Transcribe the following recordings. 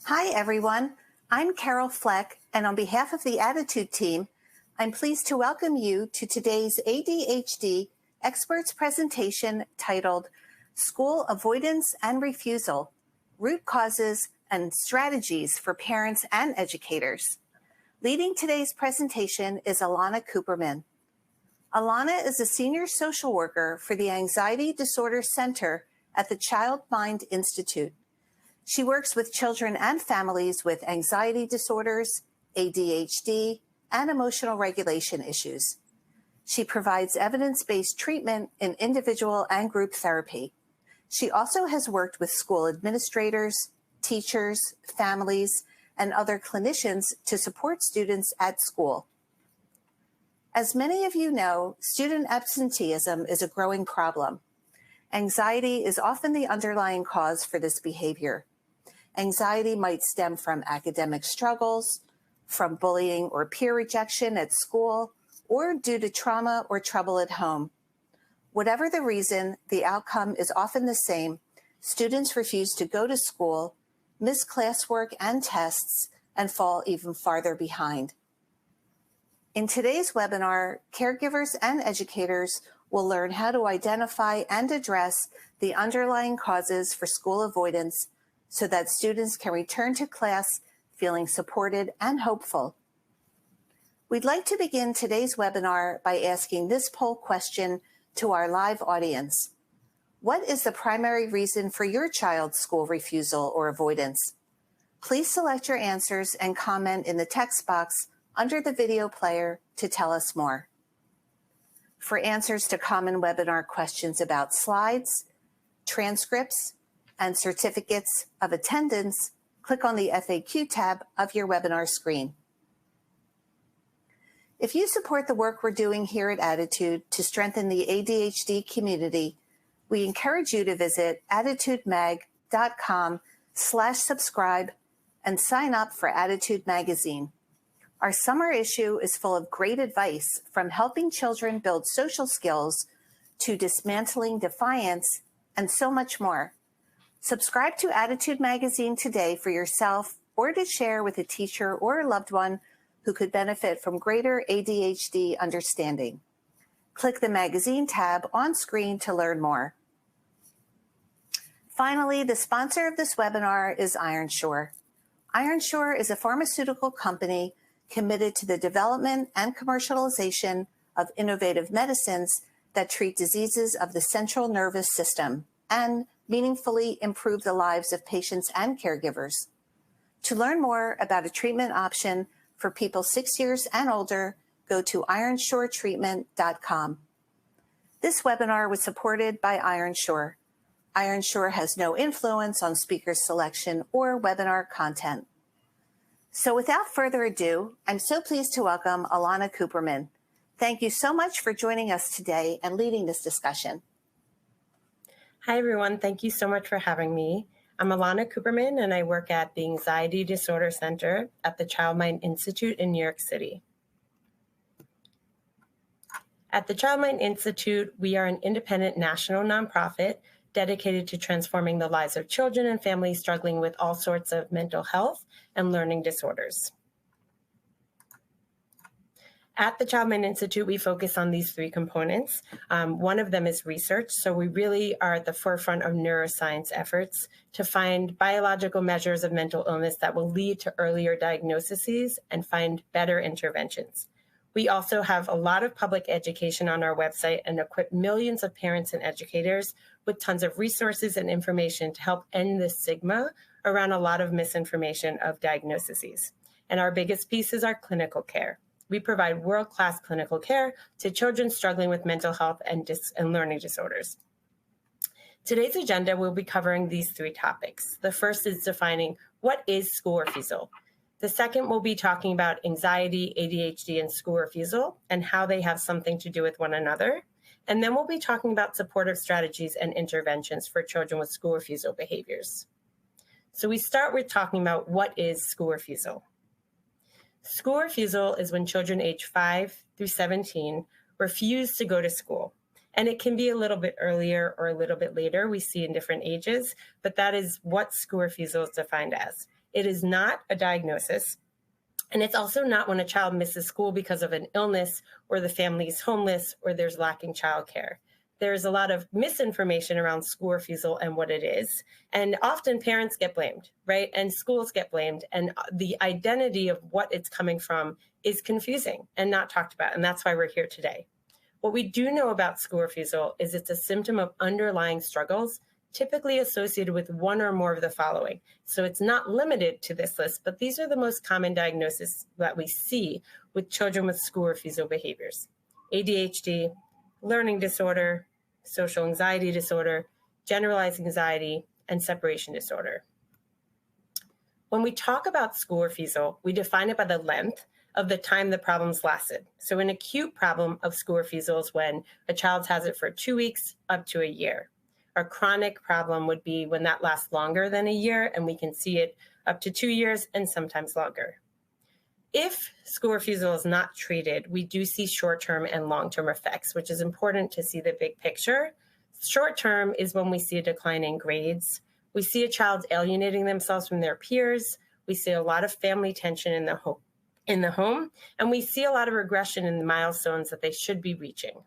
Hi, everyone. I'm Carol Fleck, and on behalf of the ADDitude team, I'm pleased to welcome you to today's ADHD Experts presentation titled School Avoidance and Refusal, Root Causes and Strategies for Parents and Educators. Leading today's presentation is Alana Cooperman. Alana is a senior social worker for the Anxiety Disorder Center at the Child Mind Institute. She works with children and families with anxiety disorders, ADHD, and emotional regulation issues. She provides evidence-based treatment in individual and group therapy. She also has worked with school administrators, teachers, families, and other clinicians to support students at school. As many of you know, student absenteeism is a growing problem. Anxiety is often the underlying cause for this behavior. Anxiety might stem from academic struggles, from bullying or peer rejection at school, or due to trauma or trouble at home. Whatever the reason, the outcome is often the same. Students refuse to go to school, miss classwork and tests, and fall even farther behind. In today's webinar, caregivers and educators will learn how to identify and address the underlying causes for school avoidance so that students can return to class feeling supported and hopeful. We'd like to begin today's webinar by asking this poll question to our live audience. What is the primary reason for your child's school refusal or avoidance? Please select your answers and comment in the text box under the video player to tell us more. For answers to common webinar questions about slides, transcripts, and certificates of attendance, click on the FAQ tab of your webinar screen. If you support the work we're doing here at ADDitude to strengthen the ADHD community, we encourage you to visit additudemag.com/subscribe and sign up for ADDitude magazine. Our summer issue is full of great advice from helping children build social skills to dismantling defiance and so much more. Subscribe to ADDitude magazine today for yourself or to share with a teacher or a loved one who could benefit from greater ADHD understanding. Click the magazine tab on screen to learn more. Finally, the sponsor of this webinar is Ironshore. Ironshore is a pharmaceutical company committed to the development and commercialization of innovative medicines that treat diseases of the central nervous system and meaningfully improve the lives of patients and caregivers. To learn more about a treatment option for people 6 years and older, go to ironshoretreatment.com. This webinar was supported by Ironshore. Ironshore has no influence on speaker selection or webinar content. So without further ado, I'm so pleased to welcome Alana Cooperman. Thank you so much for joining us today and leading this discussion. Hi, everyone. Thank you so much for having me. I'm Alana Cooperman, and I work at the Anxiety Disorder Center at the Child Mind Institute in New York City. At the Child Mind Institute, we are an independent national nonprofit dedicated to transforming the lives of children and families struggling with all sorts of mental health and learning disorders. At the Child Mind Institute, we focus on these three components. One of them is research. So we really are at the forefront of neuroscience efforts to find biological measures of mental illness that will lead to earlier diagnoses and find better interventions. We also have a lot of public education on our website and equip millions of parents and educators with tons of resources and information to help end the stigma around a lot of misinformation of diagnoses. And our biggest piece is our clinical care. We provide world-class clinical care to children struggling with mental health and learning disorders. Today's agenda will be covering these three topics. The first is defining what is school refusal. The second will be talking about anxiety, ADHD, and school refusal and how they have something to do with one another. And then we'll be talking about supportive strategies and interventions for children with school refusal behaviors. So we start with talking about what is school refusal. School refusal is when children age 5 through 17 refuse to go to school. And it can be a little bit earlier or a little bit later, we see in different ages, but that is what school refusal is defined as. It is not a diagnosis. And it's also not when a child misses school because of an illness or the family is homeless or there's lacking childcare. There's a lot of misinformation around school refusal and what it is. And often parents get blamed, right? And schools get blamed. And the identity of what it's coming from is confusing and not talked about. And that's why we're here today. What we do know about school refusal is it's a symptom of underlying struggles, typically associated with one or more of the following. So it's not limited to this list, but these are the most common diagnoses that we see with children with school refusal behaviors: ADHD, learning disorder, social anxiety disorder, generalized anxiety, and separation disorder. When we talk about school refusal, we define it by the length of the time the problem's lasted. So an acute problem of school refusal is when a child has it for 2 weeks up to a year. A chronic problem would be when that lasts longer than a year, and we can see it up to 2 years and sometimes longer. If school refusal is not treated, we do see short-term and long-term effects, which is important to see the big picture. Short-term is when we see a decline in grades. We see a child alienating themselves from their peers. We see a lot of family tension in the home, and we see a lot of regression in the milestones that they should be reaching.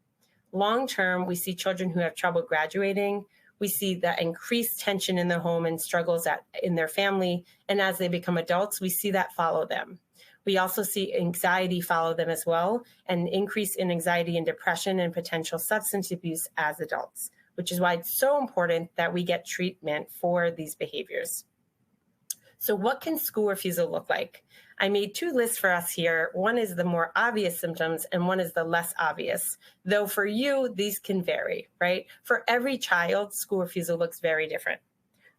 Long-term, we see children who have trouble graduating. We see that increased tension in the home and struggles in their family. And as they become adults, we see that follow them. We also see anxiety follow them as well, and increase in anxiety and depression and potential substance abuse as adults, which is why it's so important that we get treatment for these behaviors. So what can school refusal look like? I made two lists for us here. One is the more obvious symptoms and one is the less obvious, though for you, these can vary, right? For every child, school refusal looks very different.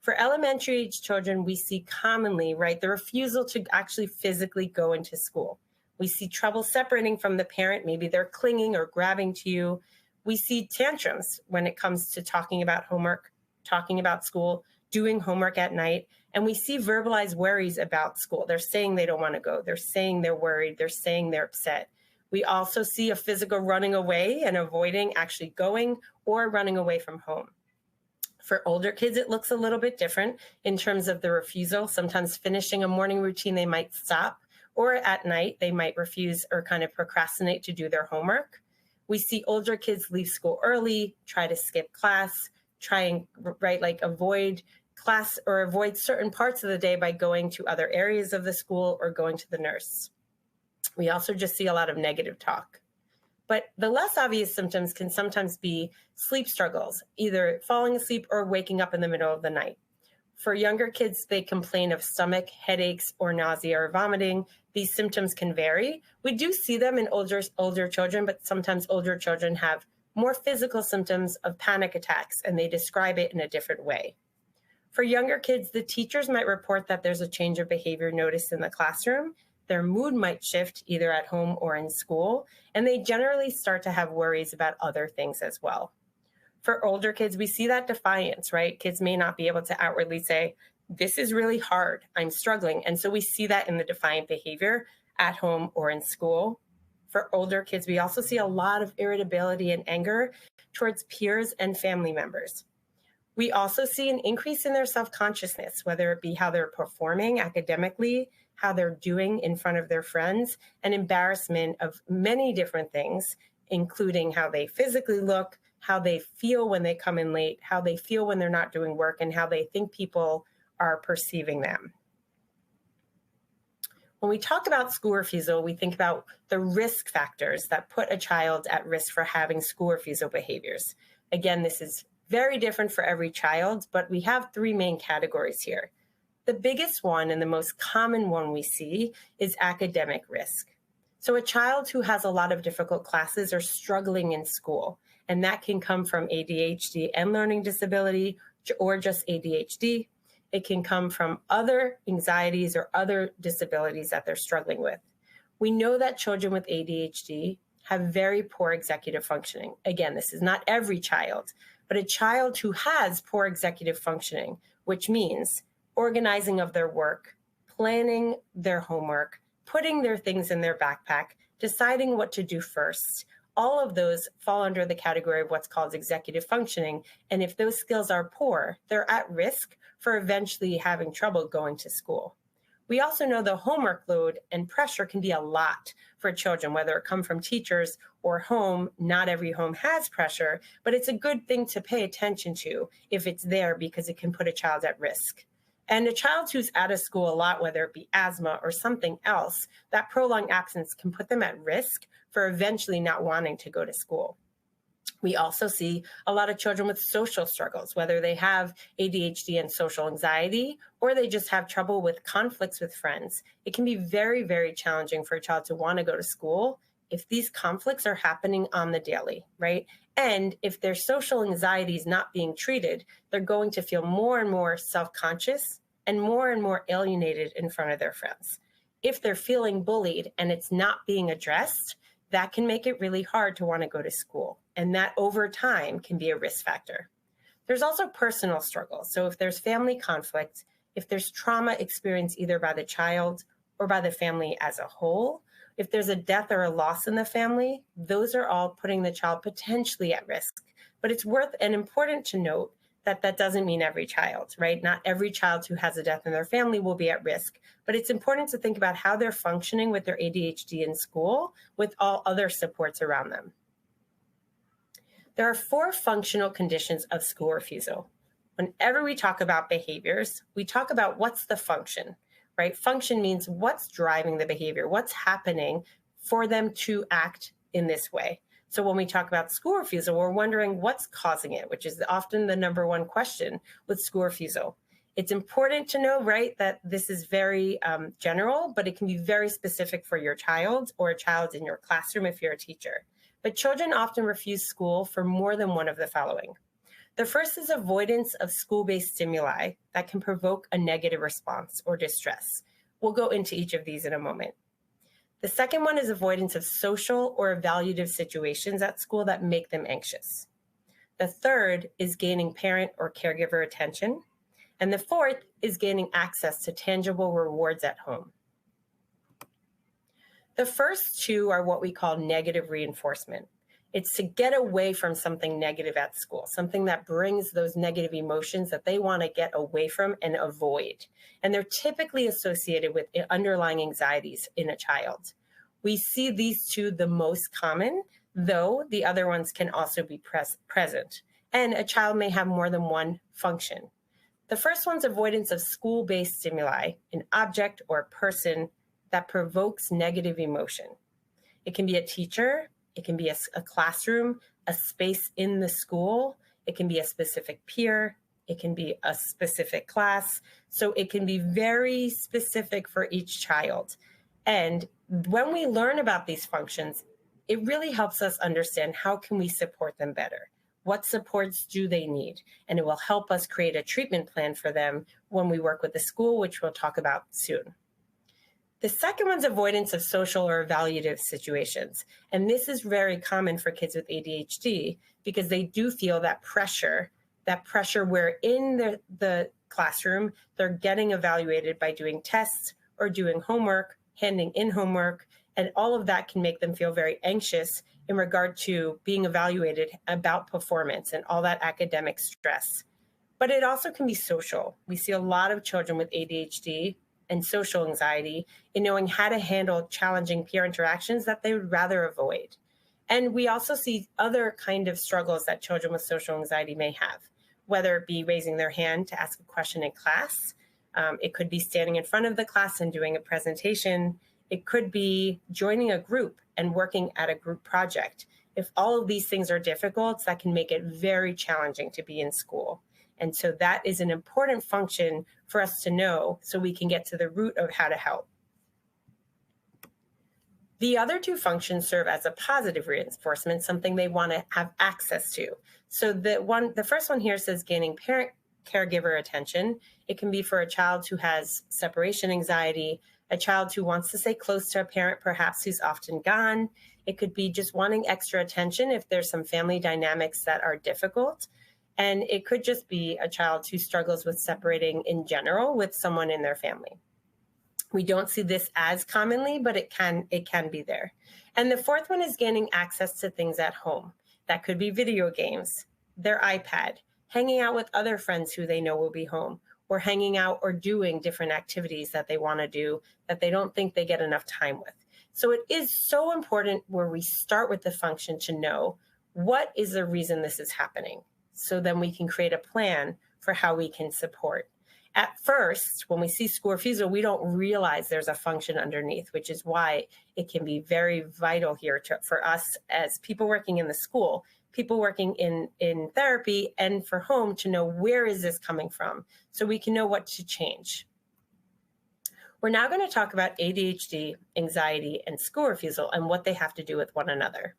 For elementary age children, we see commonly, right, the refusal to actually physically go into school. We see trouble separating from the parent. Maybe they're clinging or grabbing to you. We see tantrums when it comes to talking about homework, talking about school, doing homework at night. And we see verbalized worries about school. They're saying they don't want to go. They're saying they're worried. They're saying they're upset. We also see a physical running away and avoiding actually going or running away from home. For older kids, it looks a little bit different in terms of the refusal. Sometimes finishing a morning routine, they might stop, or at night, they might refuse or kind of procrastinate to do their homework. We see older kids leave school early, try to skip class, try and avoid class or avoid certain parts of the day by going to other areas of the school or going to the nurse. We also just see a lot of negative talk. But the less obvious symptoms can sometimes be sleep struggles, either falling asleep or waking up in the middle of the night. For younger kids, they complain of stomach, headaches, or nausea or vomiting. These symptoms can vary. We do see them in older children, but sometimes older children have more physical symptoms of panic attacks, and they describe it in a different way. For younger kids, the teachers might report that there's a change of behavior noticed in the classroom. Their mood might shift either at home or in school, and they generally start to have worries about other things as well. For older kids, we see that defiance, right? Kids may not be able to outwardly say, this is really hard, I'm struggling. And so we see that in the defiant behavior at home or in school. For older kids, we also see a lot of irritability and anger towards peers and family members. We also see an increase in their self-consciousness, whether it be how they're performing academically, how they're doing in front of their friends, and embarrassment of many different things, including how they physically look, how they feel when they come in late, how they feel when they're not doing work, and how they think people are perceiving them. When we talk about school refusal, we think about the risk factors that put a child at risk for having school refusal behaviors. Again, this is very different for every child, but we have three main categories here. The biggest one and the most common one we see is academic risk. So a child who has a lot of difficult classes or struggling in school, and that can come from ADHD and learning disability or just ADHD. It can come from other anxieties or other disabilities that they're struggling with. We know that children with ADHD have very poor executive functioning. Again, this is not every child, but a child who has poor executive functioning, which means organizing of their work, planning their homework, putting their things in their backpack, deciding what to do first. All of those fall under the category of what's called executive functioning. And if those skills are poor, they're at risk for eventually having trouble going to school. We also know the homework load and pressure can be a lot for children, whether it come from teachers or home. Not every home has pressure, but it's a good thing to pay attention to if it's there, because it can put a child at risk. And a child who's out of school a lot, whether it be asthma or something else, that prolonged absence can put them at risk for eventually not wanting to go to school. We also see a lot of children with social struggles, whether they have ADHD and social anxiety, or they just have trouble with conflicts with friends. It can be very, very challenging for a child to want to go to school if these conflicts are happening on the daily, right? And if their social anxiety is not being treated, they're going to feel more and more self-conscious and more alienated in front of their friends. If they're feeling bullied and it's not being addressed, that can make it really hard to want to go to school. And that over time can be a risk factor. There's also personal struggles. So if there's family conflict, if there's trauma experienced either by the child or by the family as a whole, if there's a death or a loss in the family, those are all putting the child potentially at risk. But it's worth and important to note that that doesn't mean every child, right? Not every child who has a death in their family will be at risk, but it's important to think about how they're functioning with their ADHD in school with all other supports around them. There are 4 functional conditions of school refusal. Whenever we talk about behaviors, we talk about what's the function, right? Function means what's driving the behavior, what's happening for them to act in this way. So when we talk about school refusal, we're wondering what's causing it, which is often the number one question with school refusal. It's important to know, right, that this is very general, but it can be very specific for your child or a child in your classroom if you're a teacher. But children often refuse school for more than one of the following. The first is avoidance of school-based stimuli that can provoke a negative response or distress. We'll go into each of these in a moment. The second one is avoidance of social or evaluative situations at school that make them anxious. The third is gaining parent or caregiver attention. And the fourth is gaining access to tangible rewards at home. The first 2 are what we call negative reinforcement. It's to get away from something negative at school, something that brings those negative emotions that they want to get away from and avoid. And they're typically associated with underlying anxieties in a child. We see these 2 the most common, though the other ones can also be present. And a child may have more than one function. The first one's avoidance of school-based stimuli, an object or a person that provokes negative emotion. It can be a teacher, it can be a classroom, a space in the school, it can be a specific peer, it can be a specific class. So it can be very specific for each child. And when we learn about these functions, it really helps us understand how can we support them better. What supports do they need? And it will help us create a treatment plan for them when we work with the school, which we'll talk about soon. The second one's avoidance of social or evaluative situations. And this is very common for kids with ADHD because they do feel that pressure where in the classroom, they're getting evaluated by doing tests or doing homework, handing in homework, and all of that can make them feel very anxious in regard to being evaluated about performance and all that academic stress. But it also can be social. We see a lot of children with ADHD and social anxiety in knowing how to handle challenging peer interactions that they would rather avoid. And we also see other kind of struggles that children with social anxiety may have, whether it be raising their hand to ask a question in class. It could be standing in front of the class and doing a presentation. It could be joining a group and working at a group project. If all of these things are difficult, that can make it very challenging to be in school. And so that is an important function for us to know so we can get to the root of how to help. The other 2 functions serve as a positive reinforcement, something they want to have access to. So the first one here says gaining parent caregiver attention. It can be for a child who has separation anxiety, a child who wants to stay close to a parent, perhaps who's often gone. It could be just wanting extra attention if there's some family dynamics that are difficult. And it could just be a child who struggles with separating in general with someone in their family. We don't see this as commonly, but it can be there. And the fourth one is gaining access to things at home. That could be video games, their iPad, hanging out with other friends who they know will be home, or hanging out or doing different activities that they want to do that they don't think they get enough time with. So it is so important where we start with the function to know what is the reason this is happening. So then we can create a plan for how we can support. At first, when we see school refusal, we don't realize there's a function underneath, which is why it can be very vital here for us as people working in the school, people working in therapy, and for home to know where is this coming from so we can know what to change. We're now going to talk about ADHD, anxiety, and school refusal and what they have to do with one another.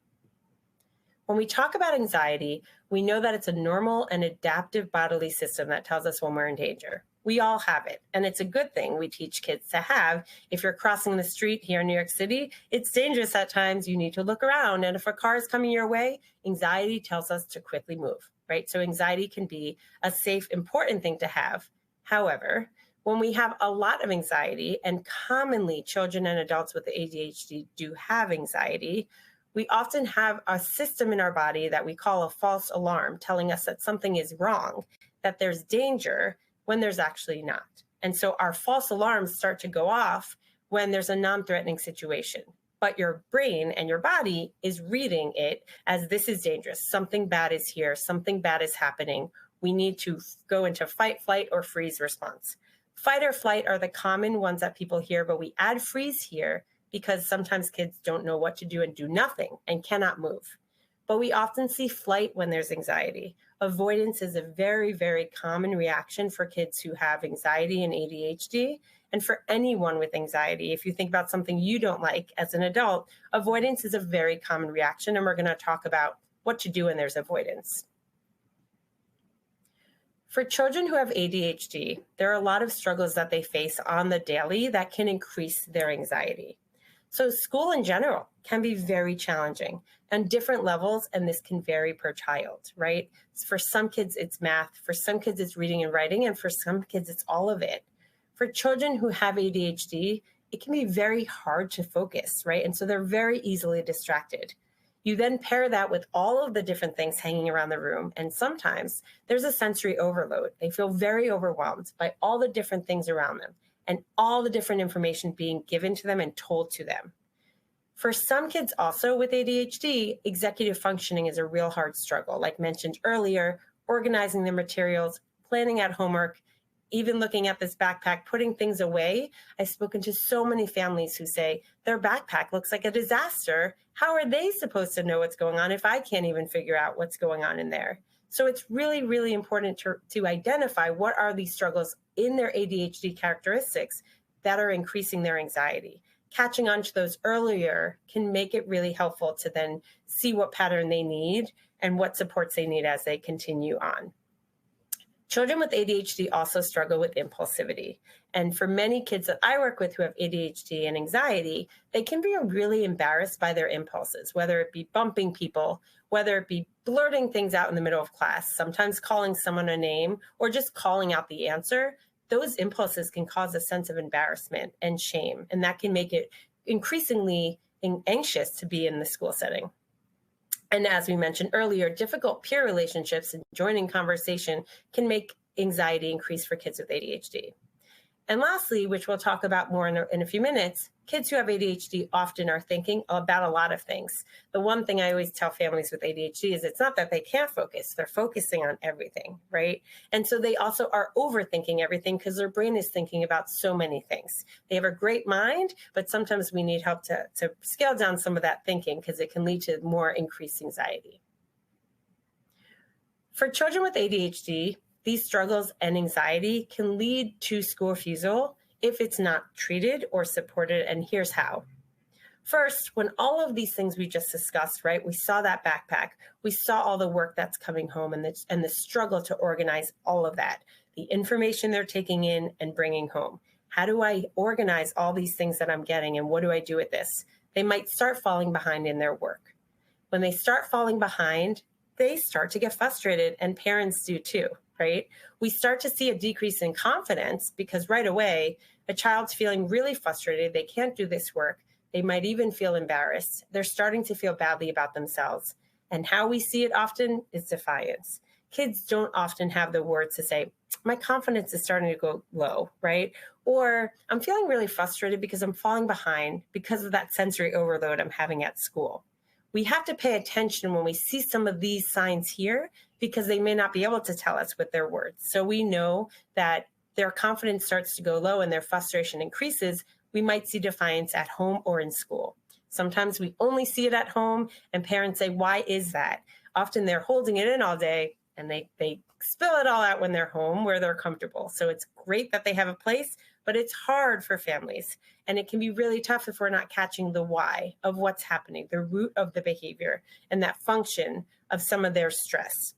When we talk about anxiety, we know that it's a normal and adaptive bodily system that tells us when we're in danger. We all have it, and it's a good thing we teach kids to have. If you're crossing the street here in New York City, it's dangerous at times. You need to look around, and if a car is coming your way, anxiety tells us to quickly move, right? So anxiety can be a safe, important thing to have. However, when we have a lot of anxiety, and commonly children and adults with ADHD do have anxiety, we often have a system in our body that we call a false alarm telling us that something is wrong, that there's danger when there's actually not. And so our false alarms start to go off when there's a non-threatening situation. But your brain and your body is reading it as this is dangerous. Something bad is here. Something bad is happening. We need to go into fight, flight, or freeze response. Fight or flight are the common ones that people hear, but we add freeze here because sometimes kids don't know what to do and do nothing and cannot move. But we often see flight when there's anxiety. Avoidance is a very, very common reaction for kids who have anxiety and ADHD. And for anyone with anxiety, if you think about something you don't like as an adult, avoidance is a very common reaction. And we're going to talk about what to do when there's avoidance. For children who have ADHD, there are a lot of struggles that they face on the daily that can increase their anxiety. So school in general can be very challenging on different levels, and this can vary per child, right? For some kids, it's math. For some kids, it's reading and writing. And for some kids, it's all of it. For children who have ADHD, it can be very hard to focus, right? And so they're very easily distracted. You then pair that with all of the different things hanging around the room. And sometimes there's a sensory overload. They feel very overwhelmed by all the different things around them and all the different information being given to them and told to them. For some kids also with ADHD, executive functioning is a real hard struggle. Like mentioned earlier, organizing their materials, planning out homework, even looking at this backpack, putting things away. I've spoken to so many families who say their backpack looks like a disaster. How are they supposed to know what's going on if I can't even figure out what's going on in there? So it's really, really important to identify what are these struggles in their ADHD characteristics that are increasing their anxiety. Catching on to those earlier can make it really helpful to then see what pattern they need and what supports they need as they continue on. Children with ADHD also struggle with impulsivity. And for many kids that I work with who have ADHD and anxiety, they can be really embarrassed by their impulses, whether it be bumping people, whether it be blurting things out in the middle of class, sometimes calling someone a name, or just calling out the answer. Those impulses can cause a sense of embarrassment and shame, and that can make it increasingly anxious to be in the school setting. And as we mentioned earlier, difficult peer relationships and joining conversation can make anxiety increase for kids with ADHD. And lastly, which we'll talk about more in a few minutes, kids who have ADHD often are thinking about a lot of things. The one thing I always tell families with ADHD is it's not that they can't focus, they're focusing on everything, right? And so they also are overthinking everything because their brain is thinking about so many things. They have a great mind, but sometimes we need help to scale down some of that thinking because it can lead to more increased anxiety. For children with ADHD, these struggles and anxiety can lead to school refusal if it's not treated or supported, and here's how. First, when all of these things we just discussed, right, we saw that backpack, we saw all the work that's coming home and the struggle to organize all of that, the information they're taking in and bringing home. How do I organize all these things that I'm getting, and what do I do with this? They might start falling behind in their work. When they start falling behind, they start to get frustrated, and parents do too, right? We start to see a decrease in confidence because right away, a child's feeling really frustrated. They can't do this work. They might even feel embarrassed. They're starting to feel badly about themselves. And how we see it often is defiance. kids don't often have the words to say, my confidence is starting to go low, right? Or I'm feeling really frustrated because I'm falling behind because of that sensory overload I'm having at school. We have to pay attention when we see some of these signs here because they may not be able to tell us with their words. So we know that their confidence starts to go low and their frustration increases. We might see defiance at home or in school. Sometimes we only see it at home and parents say, why is that? Often they're holding it in all day and they spill it all out when they're home where they're comfortable. So it's great that they have a place, but it's hard for families. And it can be really tough if we're not catching the why of what's happening, the root of the behavior and that function of some of their stress.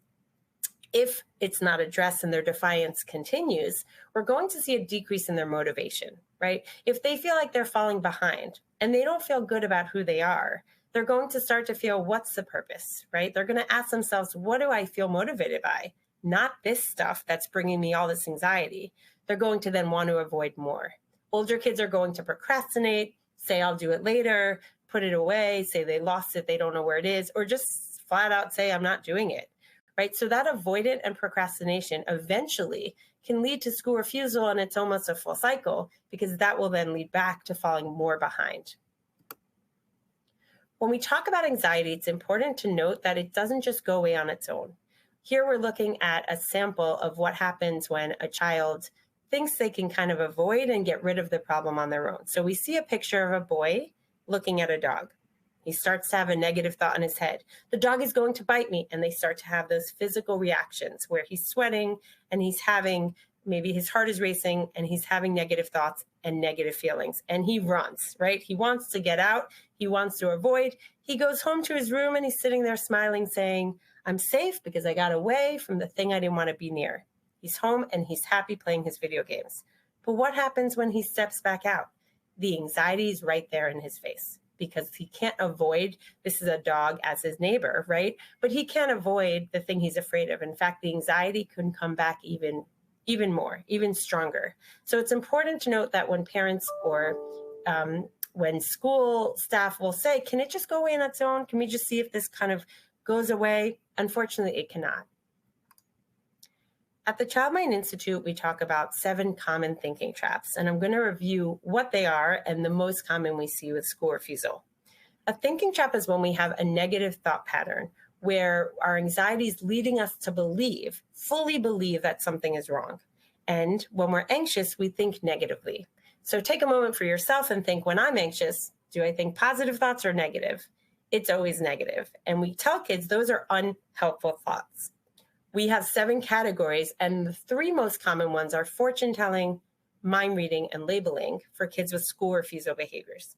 If it's not addressed and their defiance continues, we're going to see a decrease in their motivation, right? If they feel like they're falling behind and they don't feel good about who they are, they're going to start to feel, what's the purpose, right? They're going to ask themselves, what do I feel motivated by? Not this stuff that's bringing me all this anxiety. They're going to then want to avoid more. Older kids are going to procrastinate, say, I'll do it later, put it away, say they lost it, they don't know where it is, or just flat out say, I'm not doing it. Right? So that avoidance and procrastination eventually can lead to school refusal, and it's almost a full cycle because that will then lead back to falling more behind. When we talk about anxiety, it's important to note that it doesn't just go away on its own. Here we're looking at a sample of what happens when a child thinks they can kind of avoid and get rid of the problem on their own. So we see a picture of a boy looking at a dog. He starts to have a negative thought in his head. The dog is going to bite me. And they start to have those physical reactions where he's sweating and he's having, maybe his heart is racing and he's having negative thoughts and negative feelings. And he runs, right? He wants to get out. He wants to avoid. He goes home to his room and he's sitting there smiling, saying, I'm safe because I got away from the thing I didn't want to be near. He's home and he's happy playing his video games. But what happens when he steps back out? The anxiety is right there in his face, because he can't avoid, this is a dog as his neighbor, right? But he can't avoid the thing he's afraid of. In fact, the anxiety can come back even more, even stronger. So it's important to note that when parents or when school staff will say, can it just go away on its own? Can we just see if this kind of goes away? Unfortunately, it cannot. At the Child Mind Institute, we talk about 7 common thinking traps, and I'm going to review what they are and the most common we see with school refusal. A thinking trap is when we have a negative thought pattern where our anxiety is leading us to believe, fully believe that something is wrong. And when we're anxious, we think negatively. So take a moment for yourself and think, when I'm anxious, do I think positive thoughts or negative? It's always negative. And we tell kids those are unhelpful thoughts. We have 7 categories, and the 3 most common ones are fortune telling, mind reading, and labeling for kids with school refusal behaviors.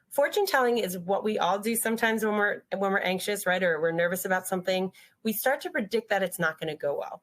Fortune telling is what we all do sometimes when we're anxious, right, or we're nervous about something. We start to predict that it's not going to go well.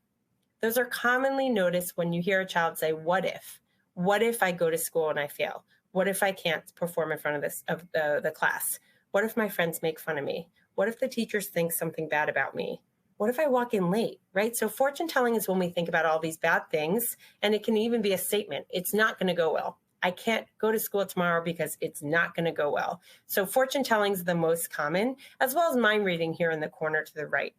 Those are commonly noticed when you hear a child say, what if? What if I go to school and I fail? What if I can't perform in front of the class? What if my friends make fun of me? What if the teachers think something bad about me? What if I walk in late, right? So fortune telling is when we think about all these bad things, and it can even be a statement. It's not going to go well. I can't go to school tomorrow because it's not going to go well. So fortune telling is the most common, as well as mind reading here in the corner to the right.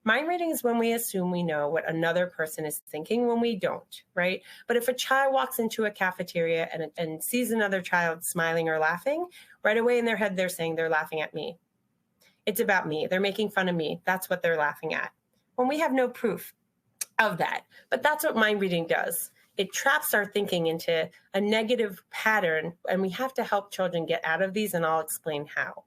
Mind reading is when we assume we know what another person is thinking when we don't, right? But if a child walks into a cafeteria and sees another child smiling or laughing, right away in their head, they're saying they're laughing at me. It's about me. They're making fun of me. That's what they're laughing at. When we have no proof of that. But that's what mind reading does. It traps our thinking into a negative pattern, and we have to help children get out of these, and I'll explain how.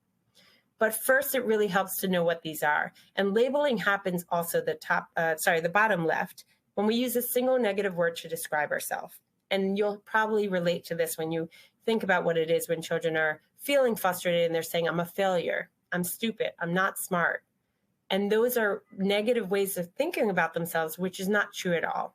But first, it really helps to know what these are. And labeling happens also the bottom left, when we use a single negative word to describe ourselves. And you'll probably relate to this when you think about what it is when children are feeling frustrated and they're saying, I'm a failure, I'm stupid, I'm not smart. And those are negative ways of thinking about themselves, which is not true at all.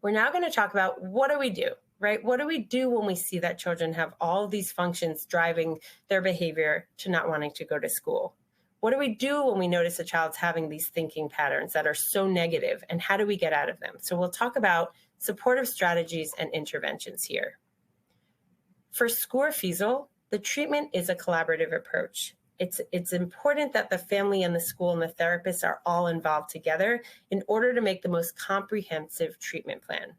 We're now going to talk about what do we do, right? What do we do when we see that children have all these functions driving their behavior to not wanting to go to school? What do we do when we notice a child's having these thinking patterns that are so negative, and how do we get out of them? So we'll talk about supportive strategies and interventions here. For school refusal, the treatment is a collaborative approach. It's important that the family and the school and the therapists are all involved together in order to make the most comprehensive treatment plan.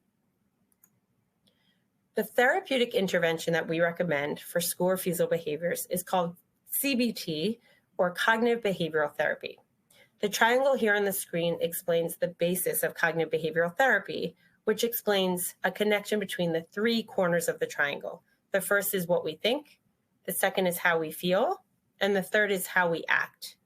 The therapeutic intervention that we recommend for school refusal behaviors is called CBT, or cognitive behavioral therapy. The triangle here on the screen explains the basis of cognitive behavioral therapy, which explains a connection between the three corners of the triangle. The first is what we think, the second is how we feel, and the third is how we act.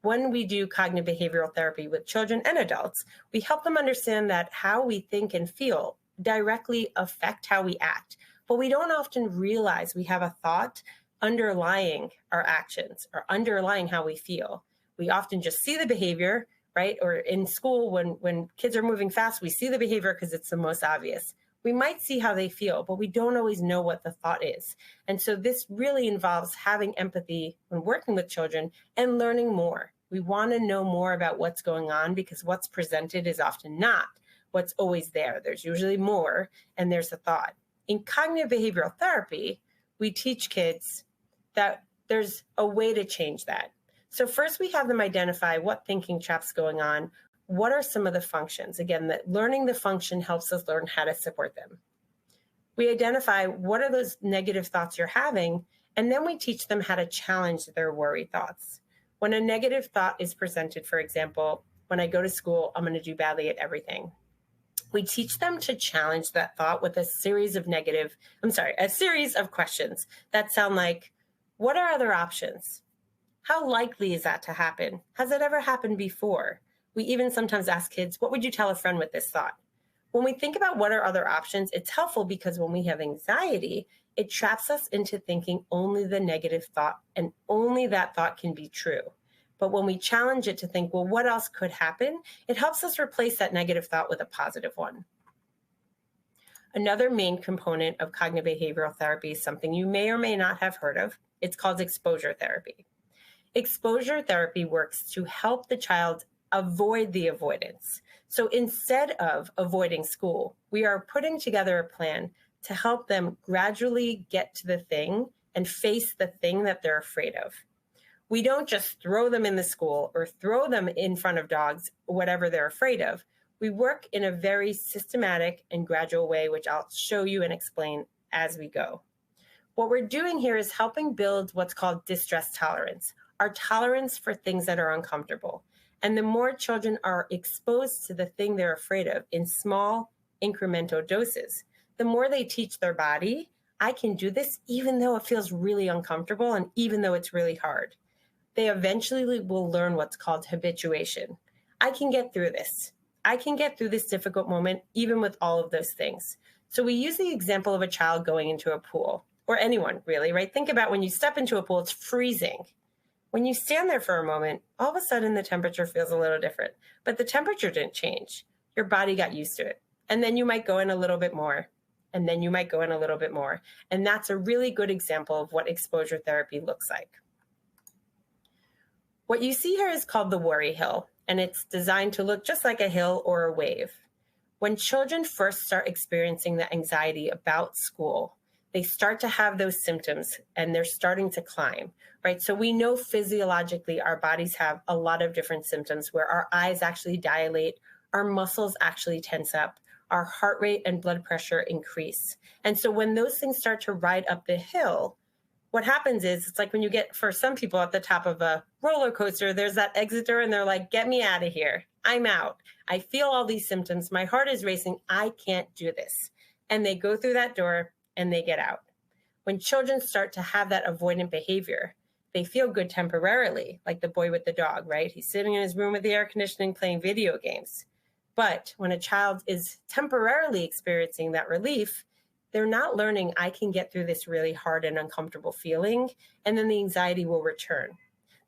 When we do cognitive behavioral therapy with children and adults, we help them understand that how we think and feel directly affect how we act, but we don't often realize we have a thought underlying our actions or underlying how we feel. We often just see the behavior, right? Or in school, when kids are moving fast, we see the behavior because it's the most obvious. We might see how they feel, but we don't always know what the thought is. And so this really involves having empathy when working with children and learning more. We want to know more about what's going on because what's presented is often not what's always there. There's usually more, and there's a thought. In cognitive behavioral therapy, we teach kids that there's a way to change that. So first we have them identify what thinking trap's going on. What are some of the functions? Again, that learning the function helps us learn how to support them. We identify what are those negative thoughts you're having, and then we teach them how to challenge their worry thoughts. When a negative thought is presented, for example, when I go to school, I'm going to do badly at everything. We teach them to challenge that thought with a series of questions that sound like, what are other options? How likely is that to happen? Has it ever happened before? We even sometimes ask kids, what would you tell a friend with this thought? When we think about what are other options, it's helpful because when we have anxiety, it traps us into thinking only the negative thought and only that thought can be true. But when we challenge it to think, well, what else could happen? It helps us replace that negative thought with a positive one. Another main component of cognitive behavioral therapy is something you may or may not have heard of. It's called exposure therapy. Exposure therapy works to help the child avoid the avoidance. So instead of avoiding school, we are putting together a plan to help them gradually get to the thing and face the thing that they're afraid of. We don't just throw them in the school or throw them in front of dogs, whatever they're afraid of. We work in a very systematic and gradual way, which I'll show you and explain as we go. What we're doing here is helping build what's called distress tolerance, our tolerance for things that are uncomfortable. And the more children are exposed to the thing they're afraid of in small incremental doses, the more they teach their body, I can do this even though it feels really uncomfortable and even though it's really hard. They eventually will learn what's called habituation. I can get through this. I can get through this difficult moment even with all of those things. So we use the example of a child going into a pool, or anyone really, right? Think about when you step into a pool, it's freezing. When you stand there for a moment, all of a sudden the temperature feels a little different, but the temperature didn't change. Your body got used to it. And then you might go in a little bit more, and then you might go in a little bit more. And that's a really good example of what exposure therapy looks like. What you see here is called the worry hill, and it's designed to look just like a hill or a wave. When children first start experiencing the anxiety about school, they start to have those symptoms and they're starting to climb, right? So we know physiologically our bodies have a lot of different symptoms where our eyes actually dilate, our muscles actually tense up, our heart rate and blood pressure increase. And so when those things start to ride up the hill, what happens is it's like when you get, for some people at the top of a roller coaster, there's that exit door and they're like, get me out of here. I'm out. I feel all these symptoms. My heart is racing. I can't do this. And they go through that door and they get out. When children start to have that avoidant behavior, they feel good temporarily, like the boy with the dog, right? He's sitting in his room with the air conditioning playing video games. But when a child is temporarily experiencing that relief, they're not learning, I can get through this really hard and uncomfortable feeling, and then the anxiety will return.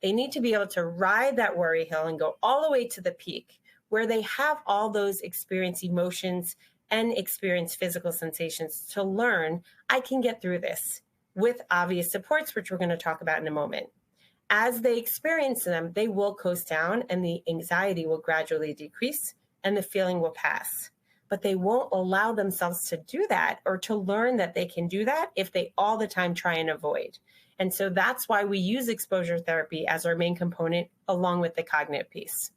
They need to be able to ride that worry hill and go all the way to the peak where they have all those experience emotions and experience physical sensations to learn, I can get through this with obvious supports, which we're going to talk about in a moment. As they experience them, they will coast down and the anxiety will gradually decrease and the feeling will pass. but they won't allow themselves to do that or to learn that they can do that if they all the time try and avoid. And so that's why we use exposure therapy as our main component, along with the cognitive piece.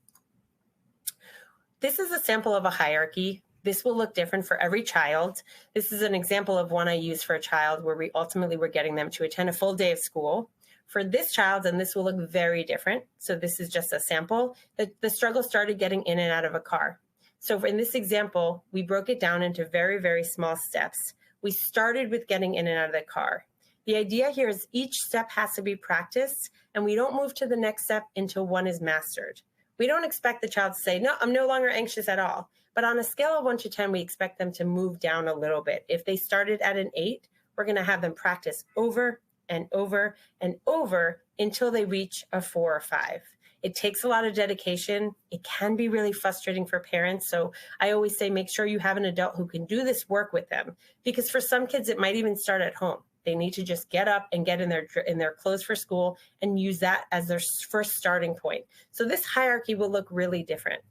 This is a sample of a hierarchy. This will look different for every child. This is an example of one I used for a child where we ultimately were getting them to attend a full day of school. For this child, and this will look very different, so this is just a sample, the struggle started getting in and out of a car. So in this example, we broke it down into very, very small steps. We started with getting in and out of the car. The idea here is each step has to be practiced, and we don't move to the next step until one is mastered. We don't expect the child to say, no, I'm no longer anxious at all. But on a scale of 1 to 10, we expect them to move down a little bit. If they started at an 8, we're going to have them practice over and over and over until they reach a 4 or 5. It takes a lot of dedication. It can be really frustrating for parents. So I always say, make sure you have an adult who can do this work with them, because for some kids, it might even start at home. They need to just get up and get in their clothes for school and use that as their first starting point. So this hierarchy will look really different.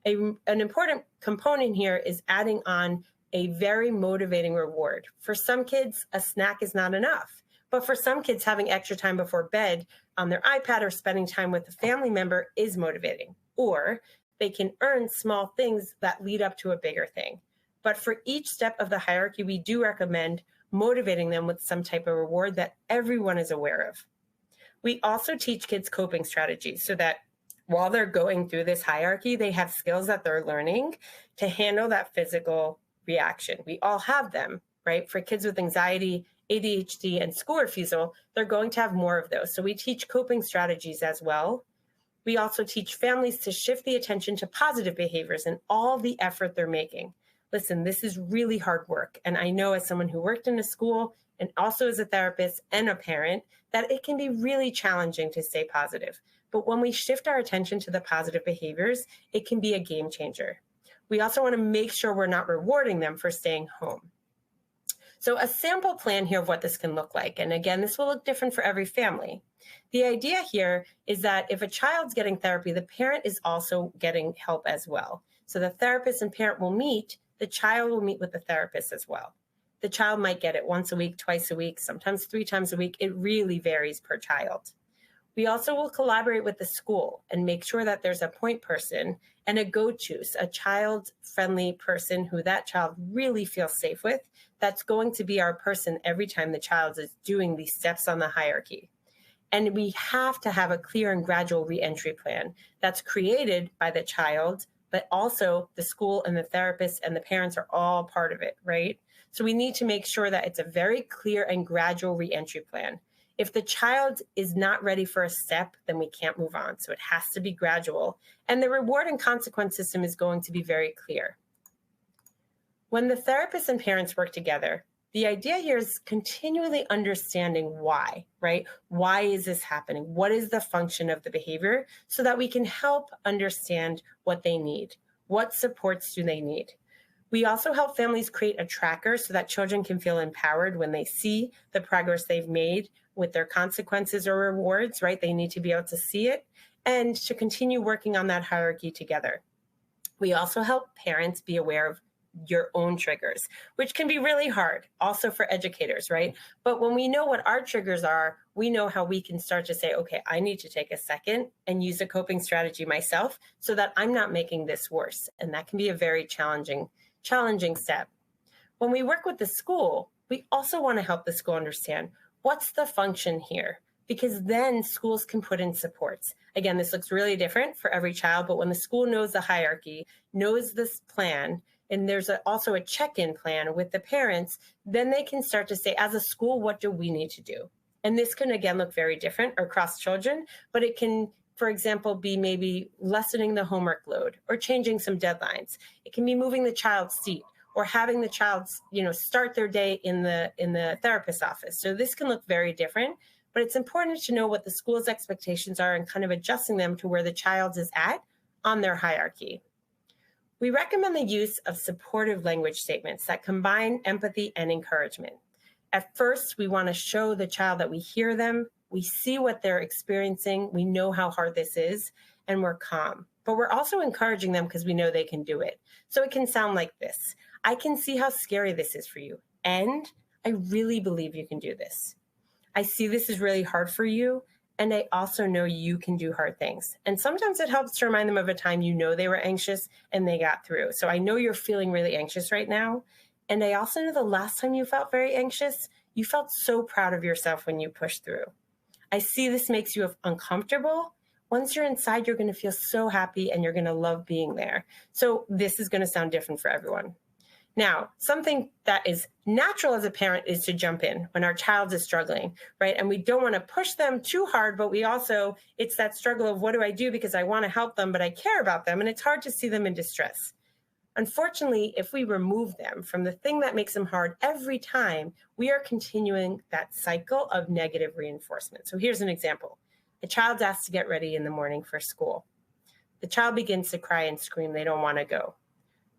An important component here is adding on a very motivating reward. For some kids, a snack is not enough. But for some kids, having extra time before bed on their iPad or spending time with a family member is motivating. Or they can earn small things that lead up to a bigger thing. But for each step of the hierarchy, we do recommend motivating them with some type of reward that everyone is aware of. We also teach kids coping strategies so that while they're going through this hierarchy, they have skills that they're learning to handle that physical reaction. We all have them, right? For kids with anxiety, ADHD, and school refusal, they're going to have more of those. So we teach coping strategies as well. We also teach families to shift the attention to positive behaviors and all the effort they're making. Listen, this is really hard work. And I know as someone who worked in a school and also as a therapist and a parent, that it can be really challenging to stay positive. But when we shift our attention to the positive behaviors, it can be a game changer. We also want to make sure we're not rewarding them for staying home. So a sample plan here of what this can look like. And again, this will look different for every family. The idea here is that if a child's getting therapy, the parent is also getting help as well. So the therapist and parent will meet, the child will meet with the therapist as well. The child might get it once a week, twice a week, sometimes 3 times a week. It really varies per child. We also will collaborate with the school and make sure that there's a point person and a go-to, a child-friendly person who that child really feels safe with. That's going to be our person every time the child is doing these steps on the hierarchy. And we have to have a clear and gradual reentry plan that's created by the child, but also the school and the therapist and the parents are all part of it, right? So we need to make sure that it's a very clear and gradual reentry plan. If the child is not ready for a step, then we can't move on. So it has to be gradual. And the reward and consequence system is going to be very clear. When the therapist and parents work together, the idea here is continually understanding why, right? Why is this happening? What is the function of the behavior so that we can help understand what they need? What supports do they need? We also help families create a tracker so that children can feel empowered when they see the progress they've made with their consequences or rewards, right? They need to be able to see it and to continue working on that hierarchy together. We also help parents be aware of your own triggers, which can be really hard also for educators, right? But when we know what our triggers are, we know how we can start to say, okay, I need to take a second and use a coping strategy myself so that I'm not making this worse. And that can be a very challenging step. When we work with the school, we also want to help the school understand what's the function here, because then schools can put in supports. Again, this looks really different for every child, but when the school knows the hierarchy, knows this plan, and there's also a check-in plan with the parents, then they can start to say, as a school, what do we need to do? And this can, again, look very different across children, but it can, for example, be maybe lessening the homework load or changing some deadlines. It can be moving the child's seat or having the child, start their day in the therapist's office. So this can look very different, but it's important to know what the school's expectations are and kind of adjusting them to where the child is at on their hierarchy. We recommend the use of supportive language statements that combine empathy and encouragement. At first, we want to show the child that we hear them, we see what they're experiencing, we know how hard this is, and we're calm. but we're also encouraging them because we know they can do it. So it can sound like this. I can see how scary this is for you, and I really believe you can do this. I see this is really hard for you, and I also know you can do hard things. And sometimes it helps to remind them of a time you know they were anxious and they got through. So I know you're feeling really anxious right now. And I also know the last time you felt very anxious, you felt so proud of yourself when you pushed through. I see this makes you uncomfortable. Once you're inside, you're going to feel so happy and you're going to love being there. So this is going to sound different for everyone. Now, something that is natural as a parent is to jump in when our child is struggling, right? And we don't want to push them too hard, but it's that struggle of what do I do because I want to help them, but I care about them. And it's hard to see them in distress. Unfortunately, if we remove them from the thing that makes them hard every time, we are continuing that cycle of negative reinforcement. So here's an example. A child's asked to get ready in the morning for school. The child begins to cry and scream. They don't want to go.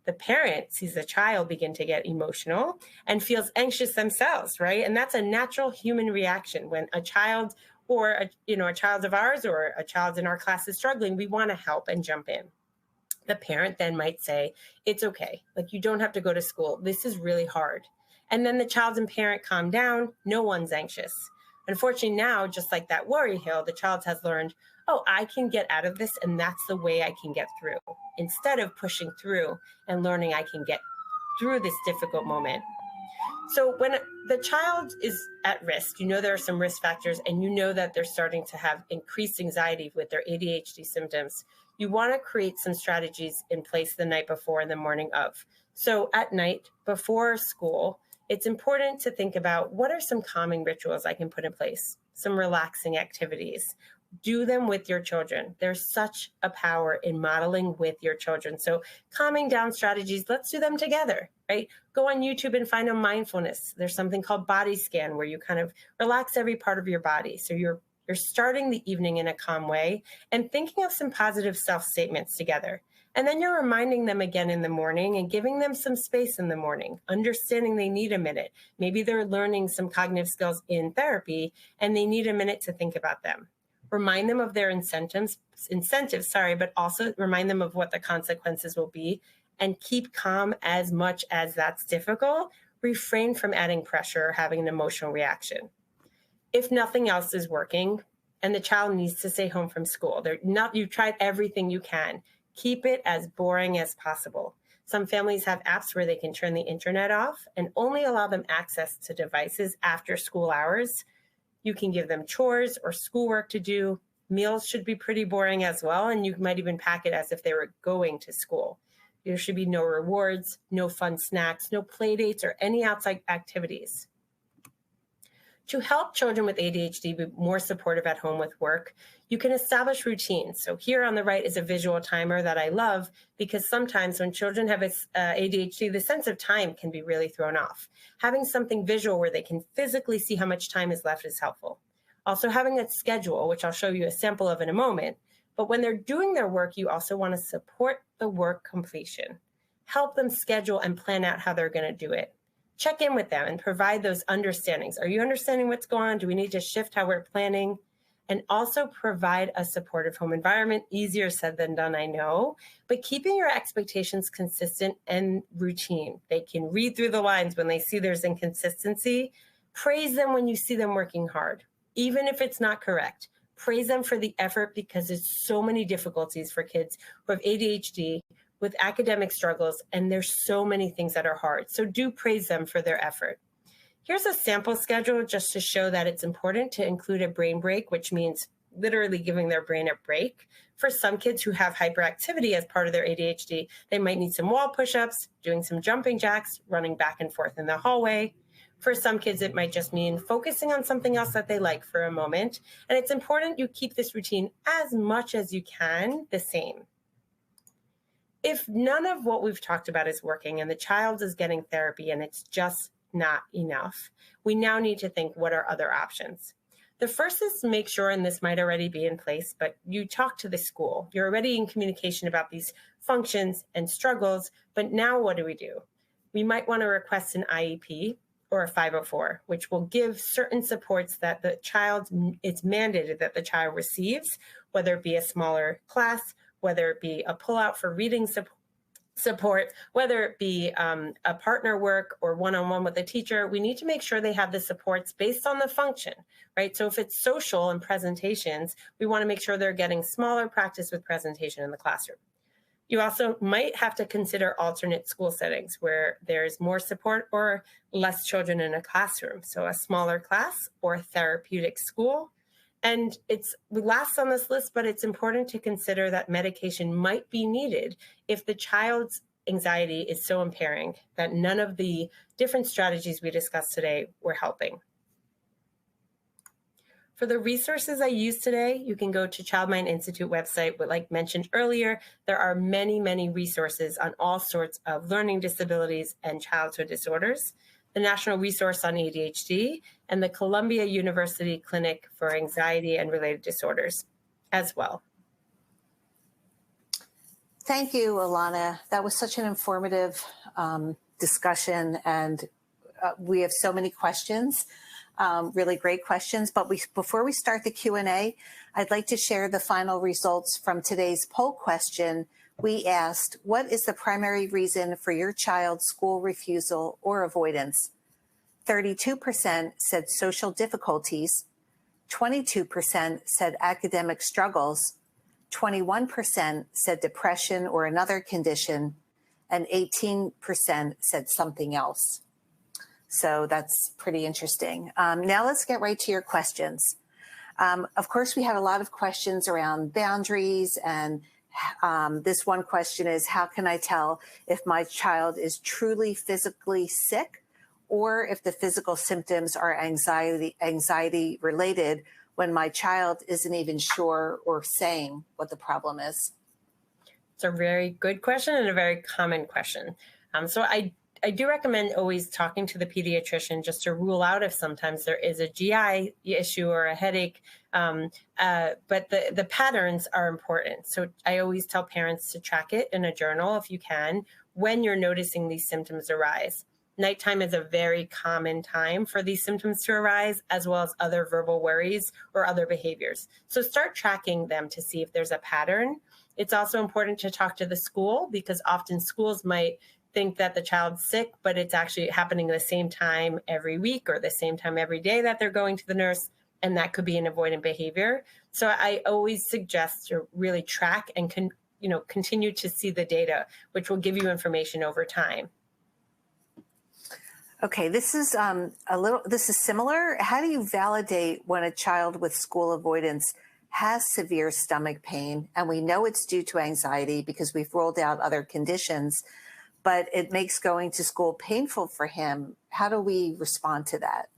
The parent sees the child begin to get emotional and feels anxious themselves, right? And that's a natural human reaction. When a child or a child of ours or a child in our class is struggling, we want to help and jump in. The parent then might say, it's okay. Like, you don't have to go to school. This is really hard. And then the child and parent calm down. No one's anxious. Unfortunately, now, just like that worry hill, the child has learned, oh, I can get out of this, and that's the way I can get through, instead of pushing through and learning I can get through this difficult moment. So when the child is at risk, you know there are some risk factors, and you know that they're starting to have increased anxiety with their ADHD symptoms, you want to create some strategies in place the night before and the morning of. So at night, before school, it's important to think about what are some calming rituals I can put in place, some relaxing activities. Do them with your children. There's such a power in modeling with your children. So calming down strategies, let's do them together, right? Go on YouTube and find a mindfulness. There's something called body scan where you kind of relax every part of your body. So you're starting the evening in a calm way and thinking of some positive self-statements together. And then you're reminding them again in the morning and giving them some space in the morning, understanding they need a minute. Maybe they're learning some cognitive skills in therapy and they need a minute to think about them. Remind them of their incentives, but also remind them of what the consequences will be, and keep calm as much as that's difficult. Refrain from adding pressure or having an emotional reaction. If nothing else is working and the child needs to stay home from school, you've tried everything you can, keep it as boring as possible. Some families have apps where they can turn the internet off and only allow them access to devices after school hours. You can give them chores or schoolwork to do. Meals should be pretty boring as well, and you might even pack it as if they were going to school. There should be no rewards, no fun snacks, no play dates, or any outside activities. To help children with ADHD be more supportive at home with work, you can establish routines. So here on the right is a visual timer that I love because sometimes when children have ADHD, the sense of time can be really thrown off. Having something visual where they can physically see how much time is left is helpful. Also having a schedule, which I'll show you a sample of in a moment. But when they're doing their work, you also want to support the work completion. Help them schedule and plan out how they're going to do it. Check in with them and provide those understandings. Are you understanding what's going on? Do we need to shift how we're planning? And also provide a supportive home environment. Easier said than done, I know, but keeping your expectations consistent and routine. They can read through the lines when they see there's inconsistency. Praise them when you see them working hard, even if it's not correct. Praise them for the effort because there's so many difficulties for kids who have ADHD with academic struggles, and there's so many things that are hard. So do praise them for their effort. Here's a sample schedule just to show that it's important to include a brain break, which means literally giving their brain a break. For some kids who have hyperactivity as part of their ADHD, they might need some wall push-ups, doing some jumping jacks, running back and forth in the hallway. For some kids, it might just mean focusing on something else that they like for a moment. And it's important you keep this routine as much as you can the same. If none of what we've talked about is working and the child is getting therapy and it's just not enough, we now need to think, what are other options? The first is to make sure, and this might already be in place, but you talk to the school. You're already in communication about these functions and struggles, but now what do? We might want to request an IEP or a 504, which will give certain supports that it's mandated that the child receives, whether it be a smaller class whether it be a pullout for reading support, whether it be a partner work or one-on-one with a teacher, we need to make sure they have the supports based on the function, right? So if it's social and presentations, we want to make sure they're getting smaller practice with presentation in the classroom. You also might have to consider alternate school settings where there's more support or less children in a classroom. So a smaller class or therapeutic school. And it's last on this list, but it's important to consider that medication might be needed if the child's anxiety is so impairing that none of the different strategies we discussed today were helping. For the resources I used today, you can go to Child Mind Institute website, but like mentioned earlier, there are many, many resources on all sorts of learning disabilities and childhood disorders. The National Resource on ADHD, and the Columbia University Clinic for Anxiety and Related Disorders as well. Thank you, Alana. That was such an informative discussion, and we have so many questions, really great questions. But before we start the Q&A, I'd like to share the final results from today's poll question. We asked, what is the primary reason for your child's school refusal or avoidance? 32% said social difficulties, 22% said academic struggles, 21% said depression or another condition, and 18% said something else. So that's pretty interesting. Now let's get right to your questions. Of course, we had a lot of questions around boundaries, and this one question is, how can I tell if my child is truly physically sick or if the physical symptoms are anxiety related when my child isn't even sure or saying what the problem is? It's a very good question and a very common question. So I do recommend always talking to the pediatrician just to rule out if sometimes there is a GI issue or a headache. But the patterns are important. So I always tell parents to track it in a journal if you can when you're noticing these symptoms arise. Nighttime is a very common time for these symptoms to arise, as well as other verbal worries or other behaviors. So start tracking them to see if there's a pattern. It's also important to talk to the school because often schools might think that the child's sick, but it's actually happening the same time every week or the same time every day that they're going to the nurse, and that could be an avoidant behavior. So I always suggest to really track and continue to see the data, which will give you information over time. Okay, this is similar. How do you validate when a child with school avoidance has severe stomach pain, and we know it's due to anxiety because we've rolled out other conditions, but it makes going to school painful for him? How do we respond to that?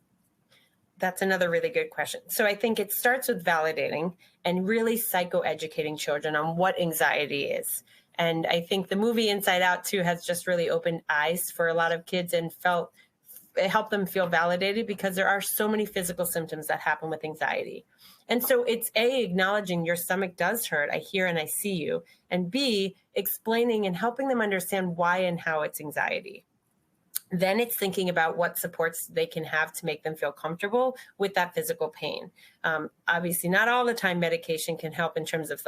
That's another really good question. So I think it starts with validating and really psychoeducating children on what anxiety is. And I think the movie Inside Out 2 has just really opened eyes for a lot of kids and it helped them feel validated because there are so many physical symptoms that happen with anxiety. And so it's A, acknowledging your stomach does hurt, I hear and I see you, and B, explaining and helping them understand why and how it's anxiety. Then it's thinking about what supports they can have to make them feel comfortable with that physical pain. Obviously, not all the time medication can help in terms of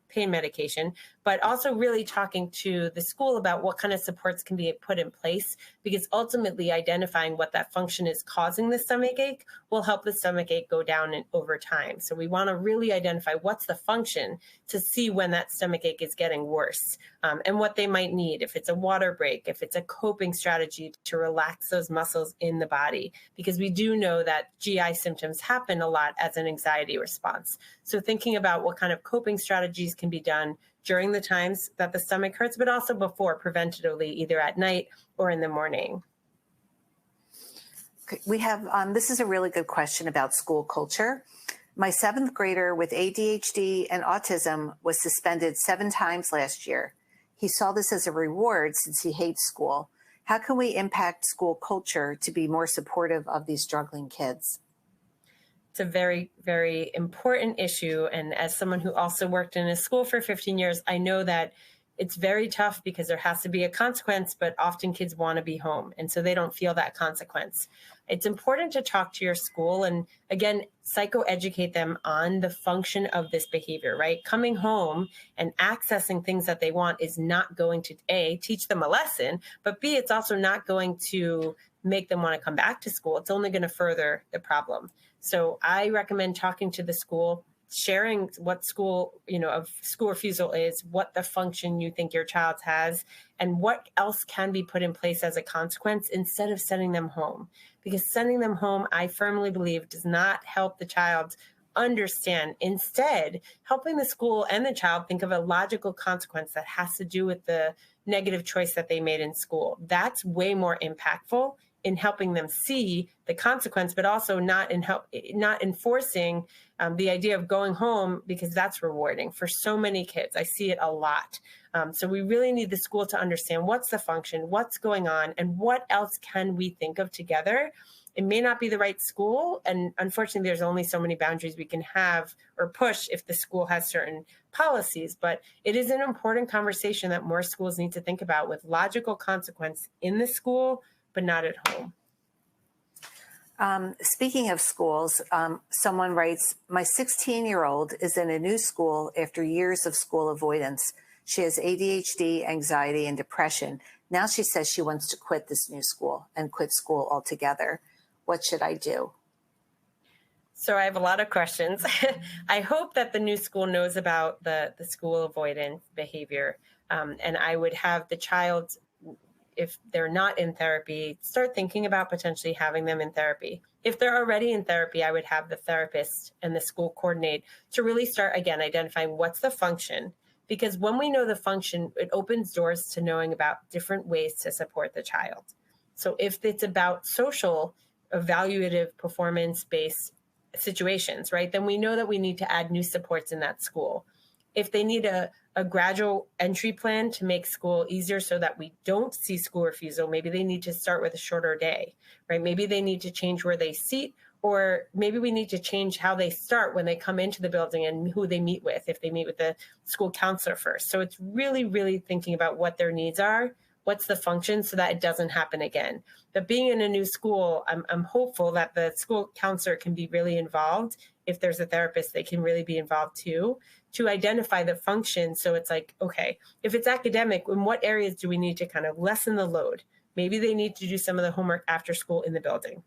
pain medication, but also really talking to the school about what kind of supports can be put in place, because ultimately identifying what that function is causing the stomach ache will help the stomach ache go down over time. So we want to really identify what's the function to see when that stomach ache is getting worse, and what they might need, if it's a water break, if it's a coping strategy to relax those muscles in the body, because we do know that GI symptoms happen a lot as an anxiety response. So thinking about what kind of coping strategies can be done during the times that the stomach hurts, but also before, preventatively, either at night or in the morning. We have, this is a really good question about school culture. My 7th grader with ADHD and autism was suspended 7 times last year. He saw this as a reward since he hates school. How can we impact school culture to be more supportive of these struggling kids? It's a very, very important issue. And as someone who also worked in a school for 15 years, I know that it's very tough because there has to be a consequence, but often kids want to be home. And so they don't feel that consequence. It's important to talk to your school and, again, psychoeducate them on the function of this behavior, right? Coming home and accessing things that they want is not going to, A, teach them a lesson, but B, it's also not going to make them want to come back to school. It's only going to further the problem. So I recommend talking to the school, sharing what school refusal is, what the function you think your child has, and what else can be put in place as a consequence instead of sending them home. Because sending them home, I firmly believe, does not help the child understand. Instead, helping the school and the child think of a logical consequence that has to do with the negative choice that they made in school. That's way more impactful in helping them see the consequence, but also not enforcing the idea of going home, because that's rewarding for so many kids. I see it a lot. So we really need the school to understand what's the function, what's going on, and what else can we think of together. It may not be the right school, and unfortunately, there's only so many boundaries we can have or push if the school has certain policies, but it is an important conversation that more schools need to think about, with logical consequence in the school, but not at home. Speaking of schools, someone writes, my 16-year-old is in a new school after years of school avoidance. She has ADHD, anxiety, and depression. Now she says she wants to quit this new school and quit school altogether. What should I do? So I have a lot of questions. I hope that the new school knows about the school avoidance behavior. And I would have the child, if they're not in therapy, start thinking about potentially having them in therapy. If they're already in therapy, I would have the therapist and the school coordinate to really start, again, identifying what's the function. Because when we know the function, it opens doors to knowing about different ways to support the child. So if it's about social, evaluative, performance-based situations, right, then we know that we need to add new supports in that school. If they need a gradual entry plan to make school easier so that we don't see school refusal, maybe they need to start with a shorter day, right? Maybe they need to change where they seat, or maybe we need to change how they start when they come into the building and who they meet with, if they meet with the school counselor first. So it's really, really thinking about what their needs are, what's the function, so that it doesn't happen again. But being in a new school, I'm hopeful that the school counselor can be really involved. If there's a therapist, they can really be involved too, to identify the function. So it's like, okay, if it's academic, in what areas do we need to kind of lessen the load? Maybe they need to do some of the homework after school in the building.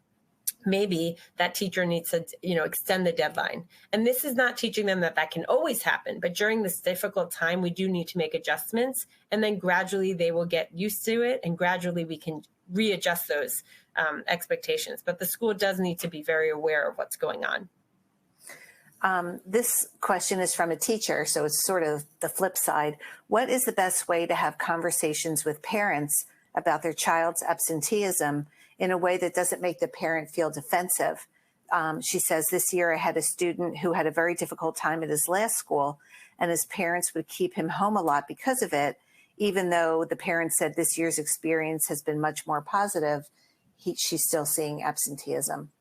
Maybe that teacher needs to, extend the deadline. And this is not teaching them that can always happen. But during this difficult time, we do need to make adjustments. And then gradually they will get used to it. And gradually we can readjust those expectations. But the school does need to be very aware of what's going on. This question is from a teacher, so it's sort of the flip side. What is the best way to have conversations with parents about their child's absenteeism in a way that doesn't make the parent feel defensive? She says, this year I had a student who had a very difficult time at his last school, and his parents would keep him home a lot because of it, even though the parents said this year's experience has been much more positive. She's still seeing absenteeism.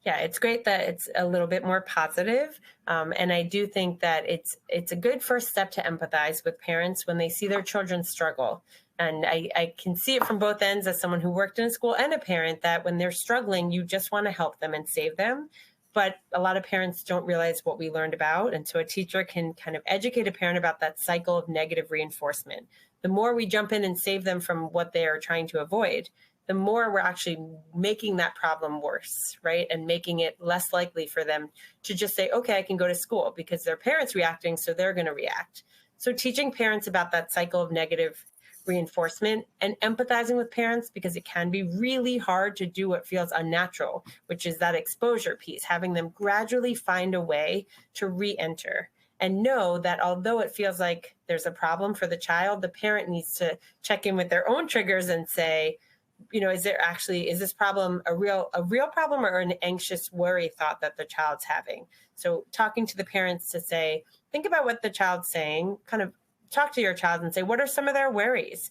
Yeah, it's great that it's a little bit more positive. And I do think that it's a good first step to empathize with parents when they see their children struggle. And I can see it from both ends as someone who worked in a school and a parent, that when they're struggling, you just want to help them and save them. But a lot of parents don't realize what we learned about. And so a teacher can kind of educate a parent about that cycle of negative reinforcement. The more we jump in and save them from what they are trying to avoid, the more we're actually making that problem worse, right? And making it less likely for them to just say, okay, I can go to school, because their parents reacting, so they're going to react. So teaching parents about that cycle of negative reinforcement and empathizing with parents, because it can be really hard to do what feels unnatural, which is that exposure piece, having them gradually find a way to re-enter. And know that although it feels like there's a problem for the child, the parent needs to check in with their own triggers and say, is this problem a real problem, or an anxious worry thought that the child's having? So talking to the parents to say, think about what the child's saying, kind of talk to your child and say, what are some of their worries?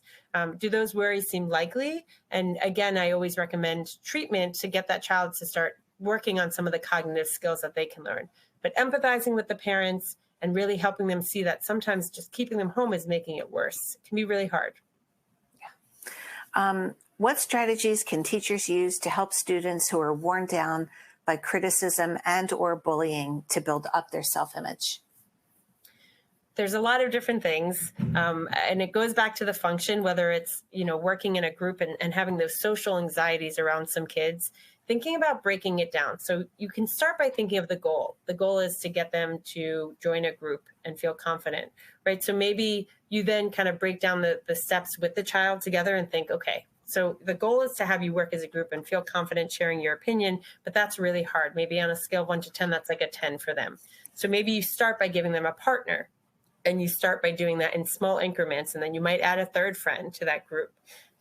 Do those worries seem likely? And again, I always recommend treatment to get that child to start working on some of the cognitive skills that they can learn. But empathizing with the parents and really helping them see that sometimes just keeping them home is making it worse. It can be really hard. What strategies can teachers use to help students who are worn down by criticism and or bullying to build up their self-image? There's a lot of different things. And it goes back to the function, whether it's, working in a group and having those social anxieties around some kids, thinking about breaking it down. So you can start by thinking of the goal. The goal is to get them to join a group and feel confident, right? So maybe you then kind of break down the steps with the child together and think, okay, so the goal is to have you work as a group and feel confident sharing your opinion, but that's really hard. Maybe on a scale of 1 to 10, that's like a 10 for them. So maybe you start by giving them a partner, and you start by doing that in small increments, and then you might add a third friend to that group.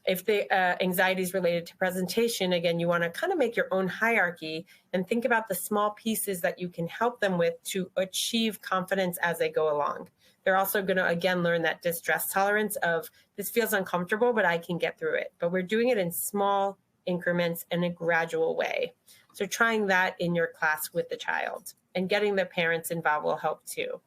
If the anxiety is related to presentation, again, you want to kind of make your own hierarchy and think about the small pieces that you can help them with to achieve confidence as they go along. They're also going to, again, learn that distress tolerance of this feels uncomfortable, but I can get through it. But we're doing it in small increments in a gradual way. So trying that in your class with the child and getting the parents involved will help too.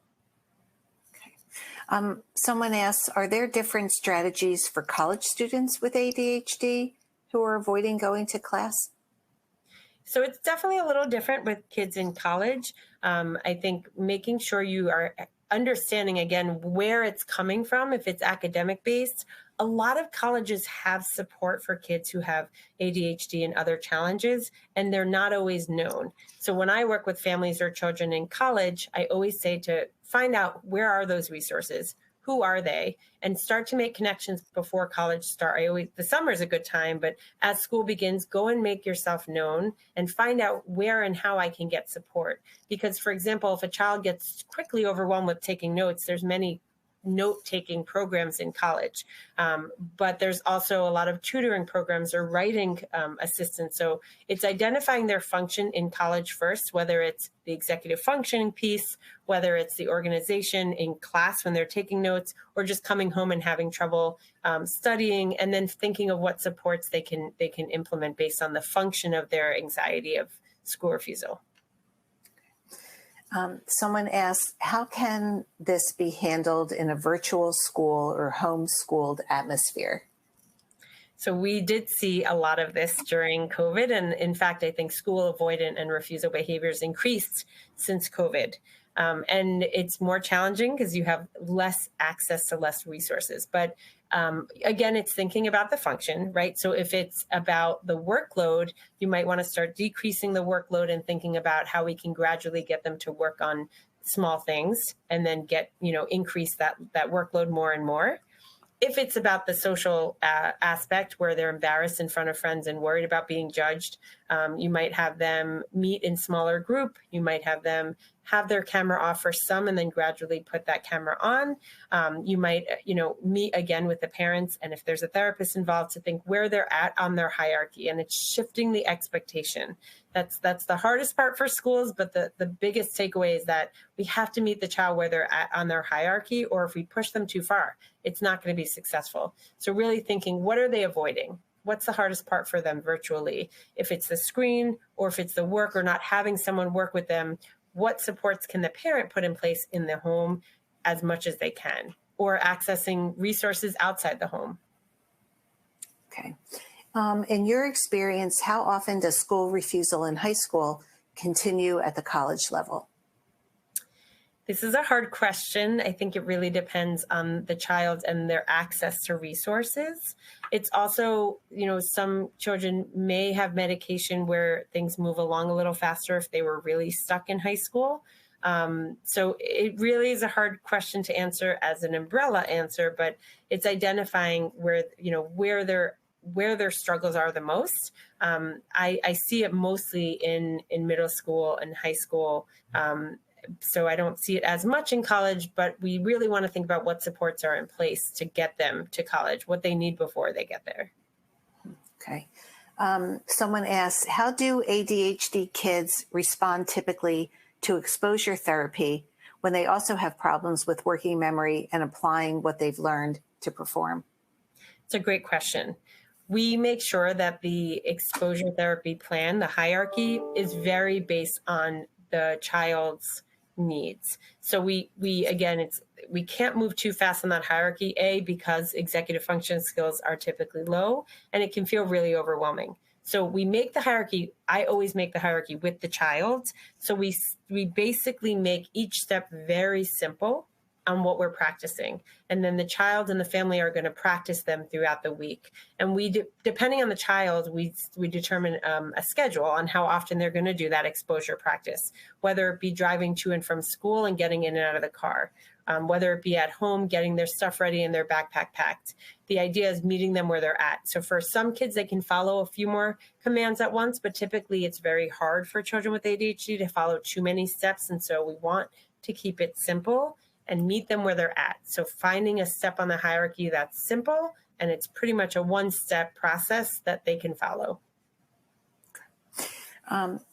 Someone asks, are there different strategies for college students with ADHD who are avoiding going to class? So it's definitely a little different with kids in college. I think making sure you are understanding, again, where it's coming from, if it's academic based. A lot of colleges have support for kids who have ADHD and other challenges, and they're not always known. So when I work with families or children in college, I always say to find out, where are those resources? Who are they? And start to make connections before college start. The summer is a good time, but as school begins, go and make yourself known and find out where and how I can get support. Because, for example, if a child gets quickly overwhelmed with taking notes, there's many note-taking programs in college, but there's also a lot of tutoring programs or writing assistance. So it's identifying their function in college first, whether it's the executive functioning piece, whether it's the organization in class when they're taking notes, or just coming home and having trouble studying, and then thinking of what supports they can implement based on the function of their anxiety of school refusal. Someone asks, how can this be handled in a virtual school or homeschooled atmosphere? So we did see a lot of this during COVID. And in fact, I think school avoidant and refusal behaviors increased since COVID. And it's more challenging because you have less access to less resources. But again, it's thinking about the function, right? So if it's about the workload, you might want to start decreasing the workload and thinking about how we can gradually get them to work on small things and then increase that workload more and more. If it's about the social aspect where they're embarrassed in front of friends and worried about being judged, you might have them meet in smaller group. You might have them have their camera off for some and then gradually put that camera on. You might, meet again with the parents. And if there's a therapist involved, to think where they're at on their hierarchy, and it's shifting the expectation. That's the hardest part for schools, but the biggest takeaway is that we have to meet the child where they're at on their hierarchy, or if we push them too far, it's not going to be successful. So really thinking, what are they avoiding? What's the hardest part for them virtually? If it's the screen, or if it's the work, or not having someone work with them, what supports can the parent put in place in the home as much as they can, or accessing resources outside the home? Okay. In your experience, how often does school refusal in high school continue at the college level? This is a hard question. I think it really depends on the child and their access to resources. It's also, some children may have medication where things move along a little faster if they were really stuck in high school. So it really is a hard question to answer as an umbrella answer, but it's identifying where their struggles are the most. I see it mostly in middle school and high school. So I don't see it as much in college, but we really want to think about what supports are in place to get them to college, what they need before they get there. Okay. Someone asks, how do ADHD kids respond typically to exposure therapy when they also have problems with working memory and applying what they've learned to perform? It's a great question. We make sure that the exposure therapy plan, the hierarchy, is very based on the child's needs. So we again, we can't move too fast on that hierarchy, because executive function skills are typically low and it can feel really overwhelming. So we make the hierarchy, I always make the hierarchy with the child. So we basically make each step very simple on what we're practicing. And then the child and the family are going to practice them throughout the week. And depending on the child, we determine a schedule on how often they're going to do that exposure practice, whether it be driving to and from school and getting in and out of the car, whether it be at home, getting their stuff ready and their backpack packed. The idea is meeting them where they're at. So for some kids, they can follow a few more commands at once, but typically it's very hard for children with ADHD to follow too many steps. And so we want to keep it simple and meet them where they're at. So finding a step on the hierarchy that's simple, and it's pretty much a one-step process that they can follow.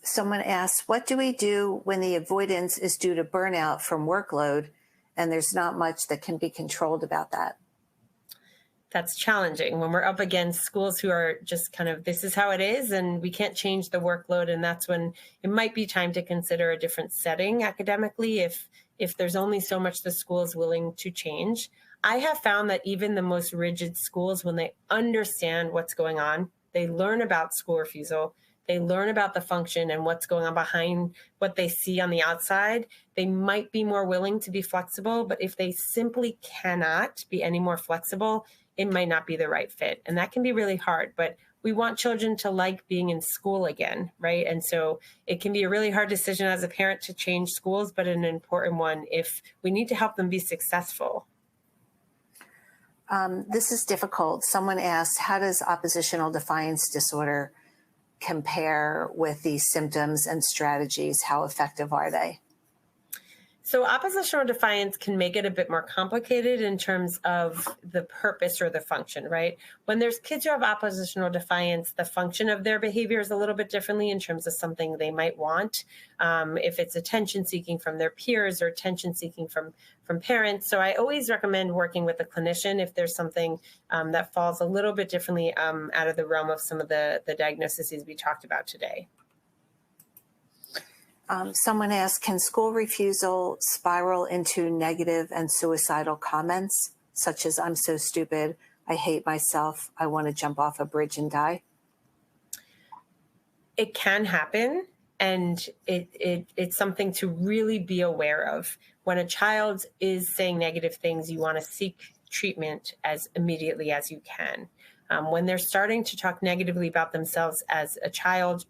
Someone asks, what do we do when the avoidance is due to burnout from workload and there's not much that can be controlled about that? That's challenging when we're up against schools who are just kind of, this is how it is, and we can't change the workload. And that's when it might be time to consider a different setting academically if there's only so much the school is willing to change. I have found that even the most rigid schools, when they understand what's going on, they learn about school refusal, they learn about the function and what's going on behind what they see on the outside, they might be more willing to be flexible. But if they simply cannot be any more flexible, it might not be the right fit. And that can be really hard, but we want children to like being in school again, right? And so it can be a really hard decision as a parent to change schools, but an important one if we need to help them be successful. This is difficult. Someone asked, how does oppositional defiance disorder compare with these symptoms and strategies? How effective are they? So oppositional defiance can make it a bit more complicated in terms of the purpose or the function, right? When there's kids who have oppositional defiance, the function of their behavior is a little bit differently in terms of something they might want. If it's attention seeking from their peers or attention seeking from parents. So I always recommend working with a clinician if there's something that falls a little bit differently out of the realm of some of the diagnoses we talked about today. Someone asked, can school refusal spiral into negative and suicidal comments, such as, I'm so stupid, I hate myself, I want to jump off a bridge and die? It can happen, and it's something to really be aware of. When a child is saying negative things, you want to seek treatment as immediately as you can. When they're starting to talk negatively about themselves as a child's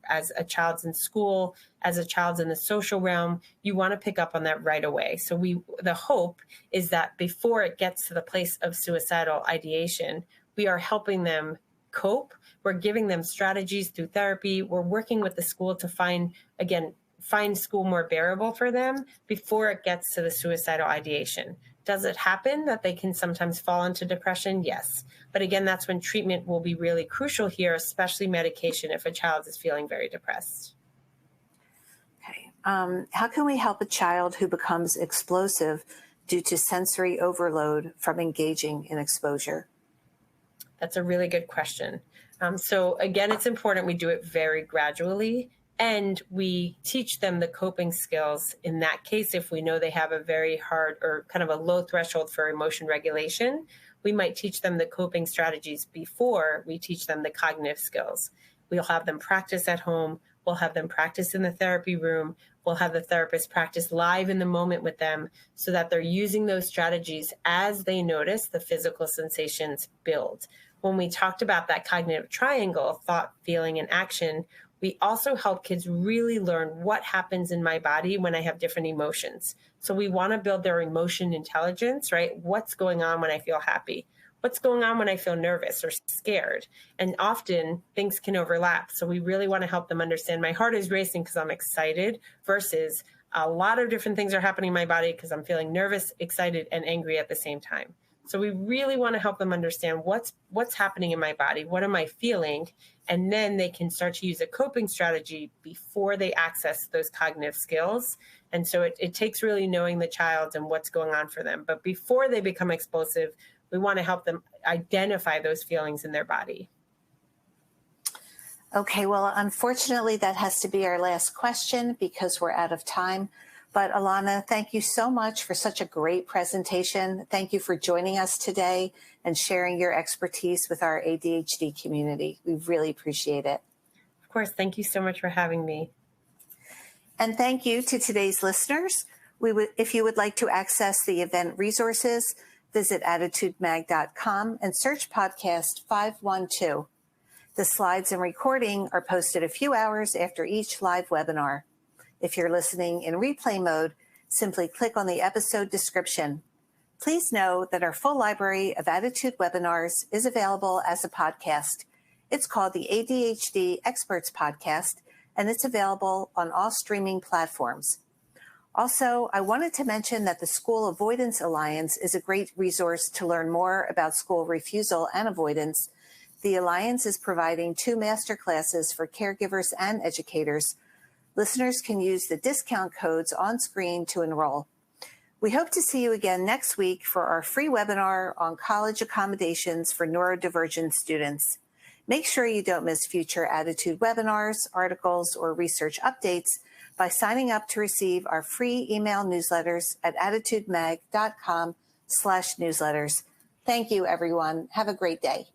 in school, as a child's in the social realm, you want to pick up on that right away. So the hope is that before it gets to the place of suicidal ideation, we are helping them cope. We're giving them strategies through therapy. We're working with the school to find school more bearable for them before it gets to the suicidal ideation. Does it happen that they can sometimes fall into depression? Yes. But again, that's when treatment will be really crucial here, especially medication if a child is feeling very depressed. Okay. How can we help a child who becomes explosive due to sensory overload from engaging in exposure? That's a really good question. So again, it's important we do it very gradually. And we teach them the coping skills in that case. If we know they have a very hard or kind of a low threshold for emotion regulation, we might teach them the coping strategies before we teach them the cognitive skills. We'll have them practice at home. We'll have them practice in the therapy room. We'll have the therapist practice live in the moment with them so that they're using those strategies as they notice the physical sensations build. When we talked about that cognitive triangle, thought, feeling, and action, we also help kids really learn what happens in my body when I have different emotions. So we want to build their emotion intelligence, right? What's going on when I feel happy? What's going on when I feel nervous or scared? And often things can overlap. So we really want to help them understand my heart is racing because I'm excited versus a lot of different things are happening in my body because I'm feeling nervous, excited, and angry at the same time. So we really want to help them understand what's happening in my body, what am I feeling, and then they can start to use a coping strategy before they access those cognitive skills. And so it takes really knowing the child and what's going on for them. But before they become explosive, we want to help them identify those feelings in their body. Okay, well, unfortunately, that has to be our last question because we're out of time. But Alana, thank you so much for such a great presentation. Thank you for joining us today and sharing your expertise with our ADHD community. We really appreciate it. Of course, thank you so much for having me. And thank you to today's listeners. If you would like to access the event resources, visit ADDitudeMag.com and search podcast 512. The slides and recording are posted a few hours after each live webinar. If you're listening in replay mode, simply click on the episode description. Please know that our full library of ADDitude webinars is available as a podcast. It's called the ADHD Experts Podcast, and it's available on all streaming platforms. Also, I wanted to mention that the School Avoidance Alliance is a great resource to learn more about school refusal and avoidance. The Alliance is providing 2 master classes for caregivers and educators. Listeners can use the discount codes on screen to enroll. We hope to see you again next week for our free webinar on college accommodations for neurodivergent students. Make sure you don't miss future ADDitude webinars, articles, or research updates by signing up to receive our free email newsletters at ADDitudemag.com/newsletters. Thank you, everyone. Have a great day.